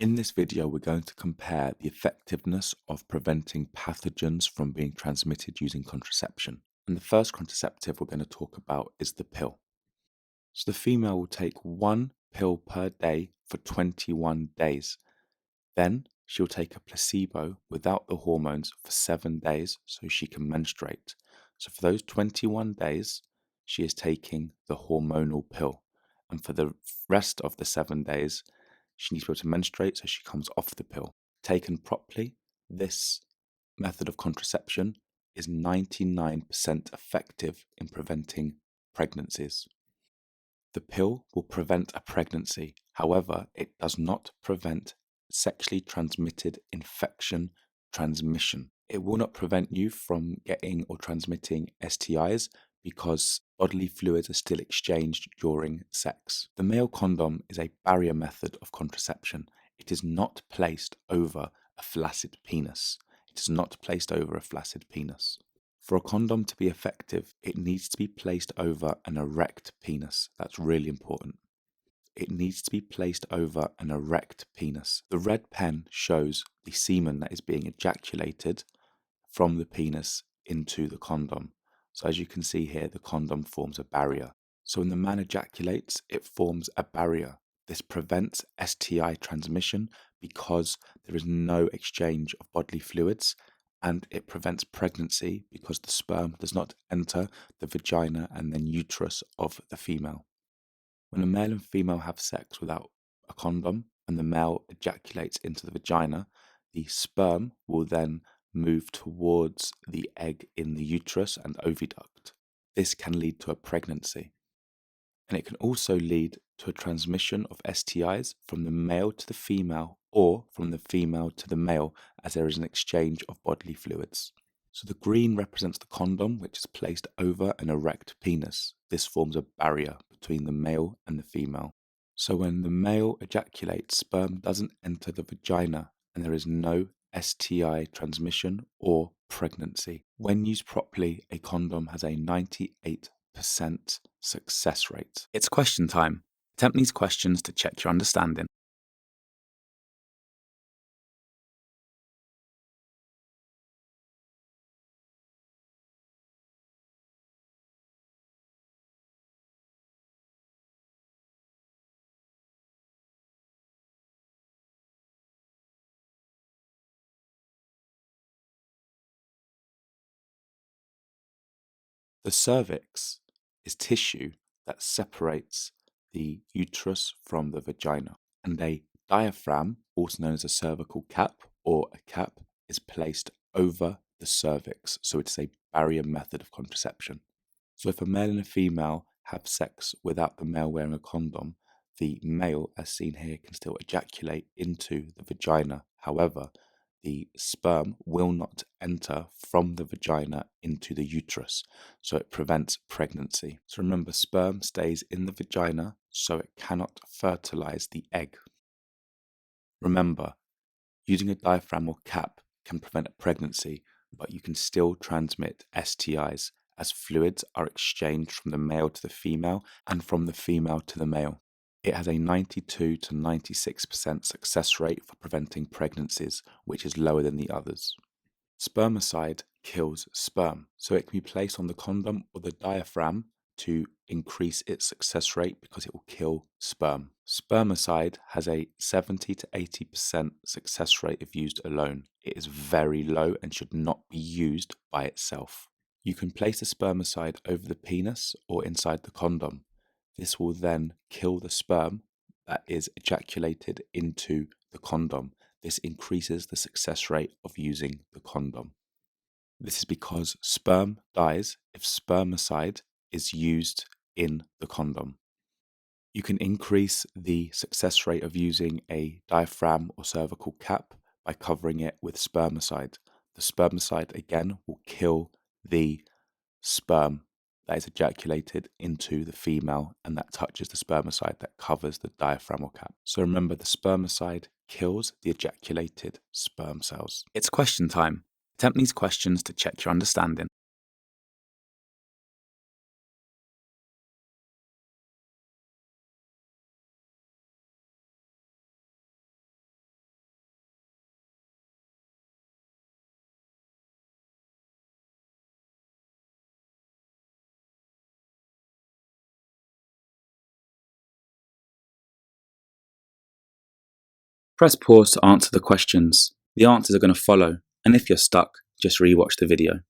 In this video, we're going to compare the effectiveness of preventing pathogens from being transmitted using contraception. And the first contraceptive we're going to talk about is the pill. So the female will take one pill per day for 21 days. Then she'll take a placebo without the hormones for 7 days so she can menstruate. So for those 21 days, she is taking the hormonal pill. And for the rest of the 7 days, she needs to be able to menstruate so she comes off the pill. Taken properly, this method of contraception is 99% effective in preventing pregnancies. The pill will prevent a pregnancy. However, it does not prevent sexually transmitted infection transmission. It will not prevent you from getting or transmitting STIs because bodily fluids are still exchanged during sex. The male condom is a barrier method of contraception. It is not placed over a flaccid penis. It is not placed over a flaccid penis. For a condom to be effective, it needs to be placed over an erect penis. That's really important. It needs to be placed over an erect penis. The red pen shows the semen that is being ejaculated from the penis into the condom. So as you can see here, the condom forms a barrier. So when the man ejaculates, it forms a barrier. This prevents STI transmission because there is no exchange of bodily fluids, and it prevents pregnancy because the sperm does not enter the vagina and then uterus of the female. When a male and female have sex without a condom and the male ejaculates into the vagina, the sperm will then move towards the egg in the uterus and oviduct. This can lead to a pregnancy. And it can also lead to a transmission of STIs from the male to the female or from the female to the male, as there is an exchange of bodily fluids. So the green represents the condom, which is placed over an erect penis. This forms a barrier between the male and the female. So when the male ejaculates, sperm doesn't enter the vagina and there is no STI transmission or pregnancy. When used properly, a condom has a 98% success rate. It's question time. Attempt these questions to check your understanding. The cervix is tissue that separates the uterus from the vagina, and a diaphragm, also known as a cervical cap or a cap, is placed over the cervix, so it's a barrier method of contraception. So if a male and a female have sex without the male wearing a condom, the male, as seen here, can still ejaculate into the vagina. However, the sperm will not enter from the vagina into the uterus, so it prevents pregnancy. So remember, sperm stays in the vagina, so it cannot fertilize the egg. Remember, using a diaphragm or cap can prevent a pregnancy, but you can still transmit STIs as fluids are exchanged from the male to the female and from the female to the male. It has a 92 to 96% success rate for preventing pregnancies, which is lower than the others. Spermicide kills sperm, so it can be placed on the condom or the diaphragm to increase its success rate because it will kill sperm. Spermicide has a 70 to 80% success rate if used alone. It is very low and should not be used by itself. You can place a spermicide over the penis or inside the condom. This will then kill the sperm that is ejaculated into the condom. This increases the success rate of using the condom. This is because sperm dies if spermicide is used in the condom. You can increase the success rate of using a diaphragm or cervical cap by covering it with spermicide. The spermicide again will kill the sperm that is ejaculated into the female and that touches the spermicide that covers the diaphragm or cap. So remember, the spermicide kills the ejaculated sperm cells. It's question time. Attempt these questions to check your understanding. Press pause to answer the questions. The answers are going to follow, and if you're stuck, just rewatch the video.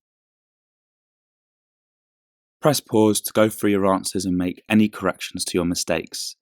Press pause to go through your answers and make any corrections to your mistakes.